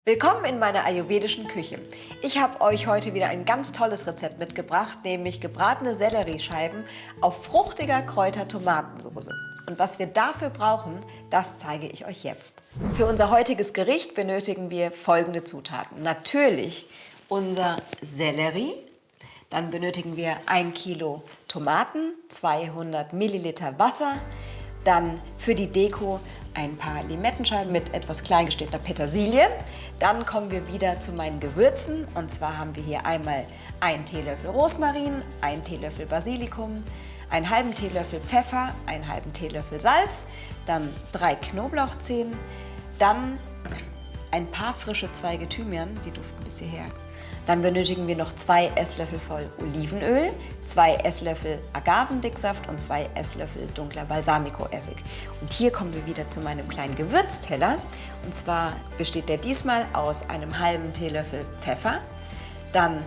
Willkommen in meiner ayurvedischen Küche. Ich habe euch heute wieder ein ganz tolles Rezept mitgebracht, nämlich gebratene Selleriescheiben auf fruchtiger Kräuter-Tomatensoße. Und was wir dafür brauchen, das zeige ich euch jetzt. Für unser heutiges Gericht benötigen wir folgende Zutaten. Natürlich unser Sellerie, dann benötigen wir 1 Kilo Tomaten, 200 Milliliter Wasser, dann für die Deko ein paar Limettenscheiben mit etwas klein geschnittener Petersilie. Dann kommen wir wieder zu meinen Gewürzen. Und zwar haben wir hier einmal einen Teelöffel Rosmarin, einen Teelöffel Basilikum, einen halben Teelöffel Pfeffer, einen halben Teelöffel Salz, dann 3 Knoblauchzehen, dann ein paar frische Zweige Thymian, die duften bis hierher. Dann benötigen wir noch 2 Esslöffel voll Olivenöl, 2 Esslöffel Agavendicksaft und 2 Esslöffel dunkler Balsamico-Essig. Und hier kommen wir wieder zu meinem kleinen Gewürzteller. Und zwar besteht der diesmal aus einem halben Teelöffel Pfeffer, dann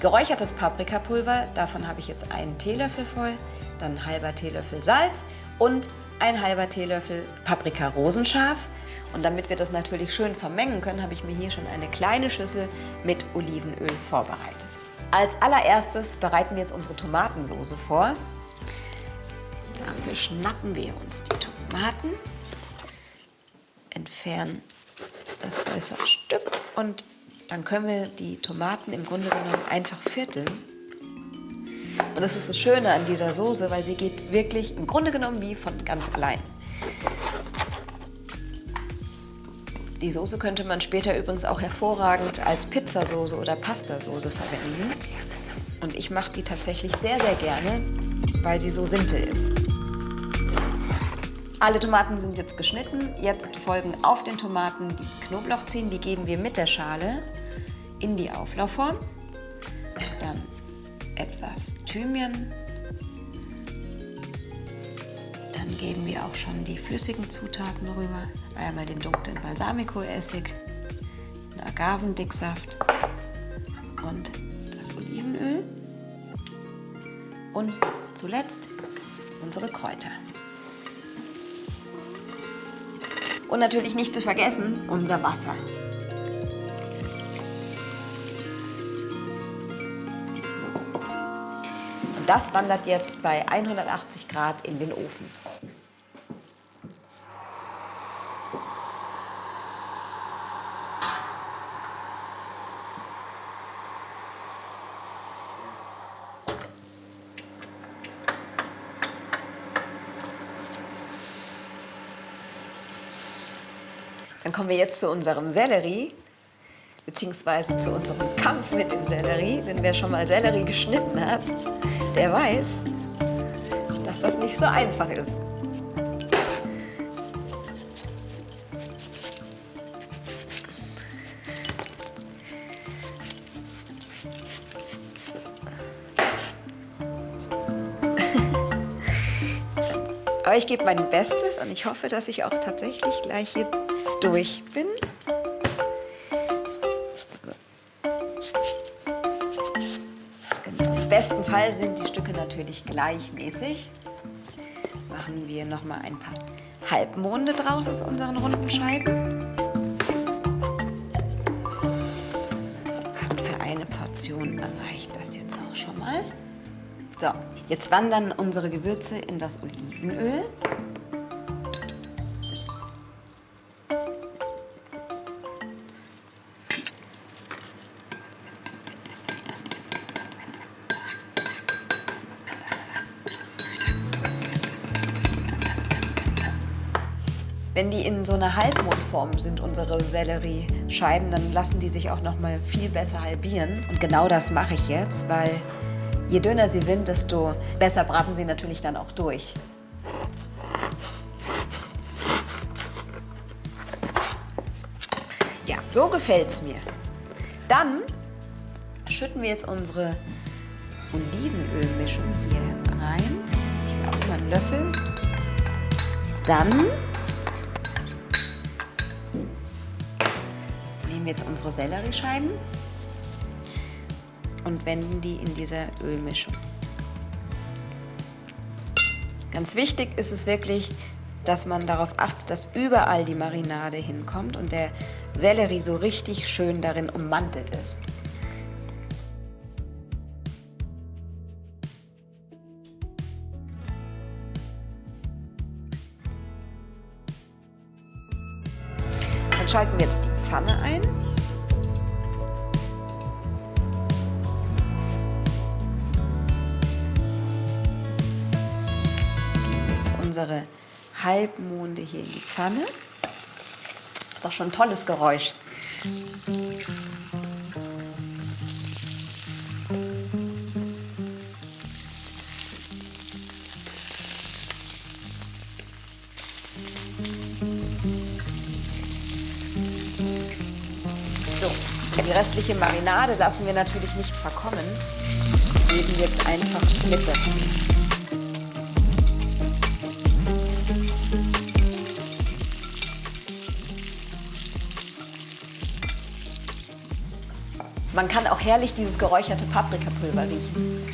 geräuchertes Paprikapulver, davon habe ich jetzt einen Teelöffel voll, dann ein halber Teelöffel Salz und ein halber Teelöffel Paprika-Rosenscharf. Und damit wir das natürlich schön vermengen können, habe ich mir hier schon eine kleine Schüssel mit Olivenöl vorbereitet. Als allererstes bereiten wir jetzt unsere Tomatensauce vor. Dafür schnappen wir uns die Tomaten, entfernen das äußere Stück und dann können wir die Tomaten im Grunde genommen einfach vierteln. Und das ist das Schöne an dieser Soße, weil sie geht wirklich im Grunde genommen wie von ganz allein. Die Soße könnte man später übrigens auch hervorragend als Pizzasoße oder Pastasoße verwenden. Und ich mache die tatsächlich sehr, sehr gerne, weil sie so simpel ist. Alle Tomaten sind jetzt geschnitten. Jetzt folgen auf den Tomaten die Knoblauchzehen. Die geben wir mit der Schale in die Auflaufform. Dann etwas Thymian. Dann geben wir auch schon die flüssigen Zutaten rüber. Einmal den dunklen Balsamico-Essig, den Agavendicksaft und das Olivenöl. Und zuletzt unsere Kräuter. Und natürlich nicht zu vergessen unser Wasser. So. Und das wandert jetzt bei 180 Grad in den Ofen. Dann kommen wir jetzt zu unserem Sellerie, beziehungsweise zu unserem Kampf mit dem Sellerie. Denn wer schon mal Sellerie geschnitten hat, der weiß, dass das nicht so einfach ist. Aber ich gebe mein Bestes und ich hoffe, dass ich auch tatsächlich gleich hier durch bin. So. Im besten Fall sind die Stücke natürlich gleichmäßig. Machen wir noch mal ein paar Halbmonde draus aus unseren runden Scheiben. Und für eine Portion reicht das jetzt auch schon mal. So, jetzt wandern unsere Gewürze in das Olivenöl. Wenn die in so einer Halbmondform sind, unsere Selleriescheiben, dann lassen die sich auch noch mal viel besser halbieren. Und genau das mache ich jetzt, weil je dünner sie sind, desto besser braten sie natürlich dann auch durch. Ja, so gefällt's mir. Dann schütten wir jetzt unsere Olivenölmischung hier rein. Ich will auch immer einen Löffel. Dann nehmen wir jetzt unsere Selleriescheiben und wenden die in dieser Ölmischung. Ganz wichtig ist es wirklich, dass man darauf achtet, dass überall die Marinade hinkommt und der Sellerie so richtig schön darin ummantelt ist. Dann schalten wir jetzt die Pfanne ein. Geben jetzt unsere Halbmonde hier in die Pfanne. Ist doch schon ein tolles Geräusch. So, die restliche Marinade lassen wir natürlich nicht verkommen. Geben wir jetzt einfach mit dazu. Man kann auch herrlich dieses geräucherte Paprikapulver riechen.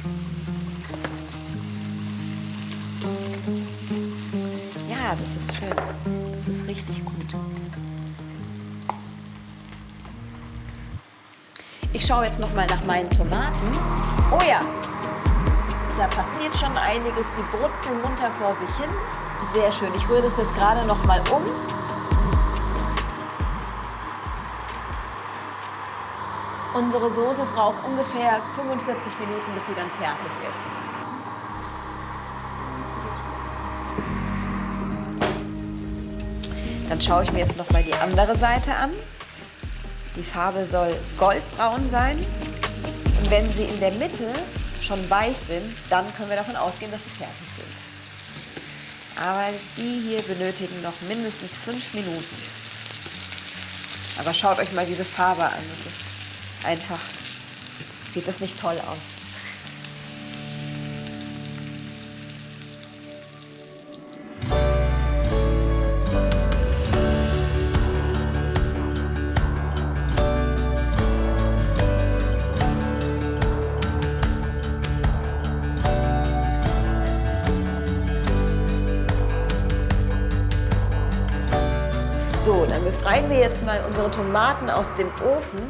Ja, das ist schön. Das ist richtig gut. Ich schaue jetzt noch mal nach meinen Tomaten. Oh ja, da passiert schon einiges. Die brutzeln munter vor sich hin. Sehr schön. Ich rühre das jetzt gerade noch mal um. Unsere Soße braucht ungefähr 45 Minuten, bis sie dann fertig ist. Dann schaue ich mir jetzt noch mal die andere Seite an. Die Farbe soll goldbraun sein. Und wenn sie in der Mitte schon weich sind, dann können wir davon ausgehen, dass sie fertig sind. Aber die hier benötigen noch mindestens 5 Minuten. Aber schaut euch mal diese Farbe an. Das ist einfach, sieht das nicht toll aus. So, dann befreien wir jetzt mal unsere Tomaten aus dem Ofen.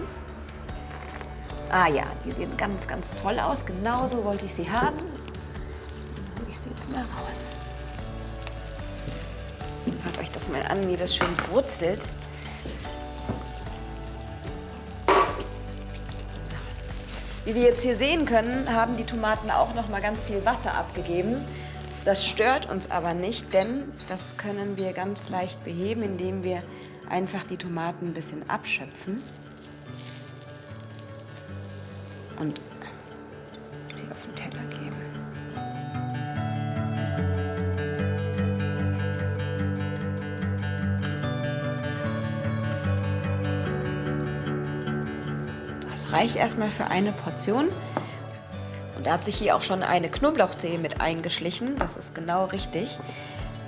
Ah ja, die sehen ganz, ganz toll aus. Genauso wollte ich sie haben. Ich sie jetzt mal raus. Hört euch das mal an, wie das schön brutzelt. So. Wie wir jetzt hier sehen können, haben die Tomaten auch noch mal ganz viel Wasser abgegeben. Das stört uns aber nicht, denn das können wir ganz leicht beheben, indem wir einfach die Tomaten ein bisschen abschöpfen. Und sie auf den Teller geben. Das reicht erstmal für eine Portion. Und da hat sich hier auch schon eine Knoblauchzehe mit eingeschlichen. Das ist genau richtig.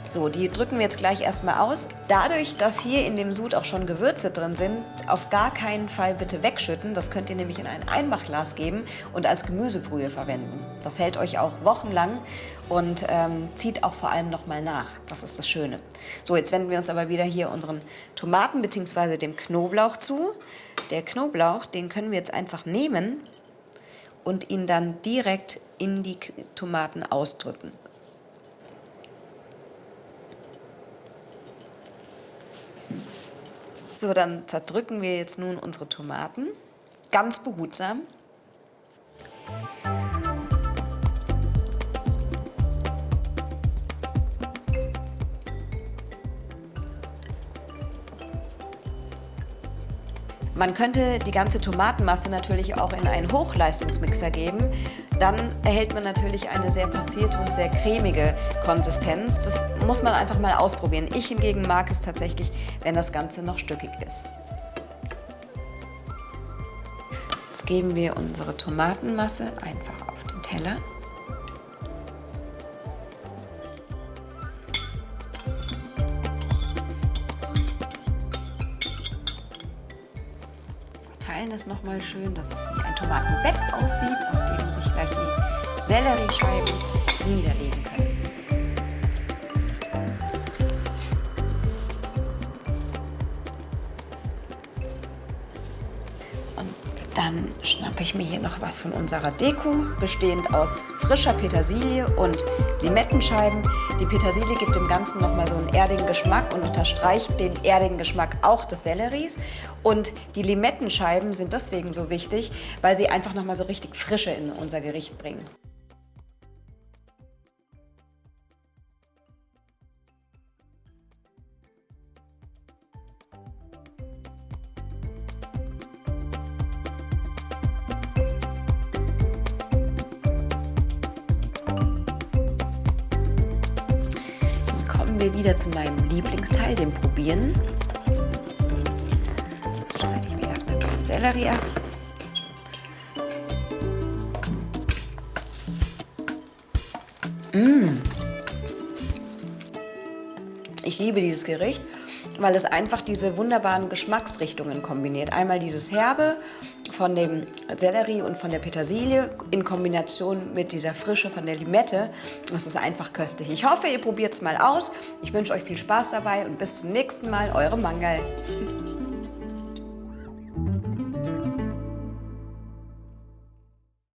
So, die drücken wir jetzt gleich erstmal aus. Dadurch, dass hier in dem Sud auch schon Gewürze drin sind, auf gar keinen Fall bitte wegschütten. Das könnt ihr nämlich in ein Einmachglas geben und als Gemüsebrühe verwenden. Das hält euch auch wochenlang und zieht auch vor allem nochmal nach. Das ist das Schöne. So, jetzt wenden wir uns aber wieder hier unseren Tomaten bzw. dem Knoblauch zu. Der Knoblauch, den können wir jetzt einfach nehmen und ihn dann direkt in die Tomaten ausdrücken. So, dann zerdrücken wir jetzt nun unsere Tomaten, ganz behutsam. Man könnte die ganze Tomatenmasse natürlich auch in einen Hochleistungsmixer geben. Dann erhält man natürlich eine sehr passierte und sehr cremige Konsistenz. Das muss man einfach mal ausprobieren. Ich hingegen mag es tatsächlich, wenn das Ganze noch stückig ist. Jetzt geben wir unsere Tomatenmasse einfach auf den Teller. Verteilen das nochmal schön, dass es wie ein Tomatenbett aussieht, auf dem sich gleich die Selleriescheiben niederlegen können. Dann schnappe ich mir hier noch was von unserer Deko, bestehend aus frischer Petersilie und Limettenscheiben. Die Petersilie gibt dem Ganzen nochmal so einen erdigen Geschmack und unterstreicht den erdigen Geschmack auch des Selleries. Und die Limettenscheiben sind deswegen so wichtig, weil sie einfach nochmal so richtig Frische in unser Gericht bringen. Kommen wir wieder zu meinem Lieblingsteil, dem Probieren. Schneide ich mir erstmal ein bisschen Sellerie ab. Ich liebe dieses Gericht, weil es einfach diese wunderbaren Geschmacksrichtungen kombiniert. Einmal dieses Herbe von dem Sellerie und von der Petersilie in Kombination mit dieser Frische von der Limette. Das ist einfach köstlich. Ich hoffe, ihr probiert es mal aus. Ich wünsche euch viel Spaß dabei und bis zum nächsten Mal, eure Mangal.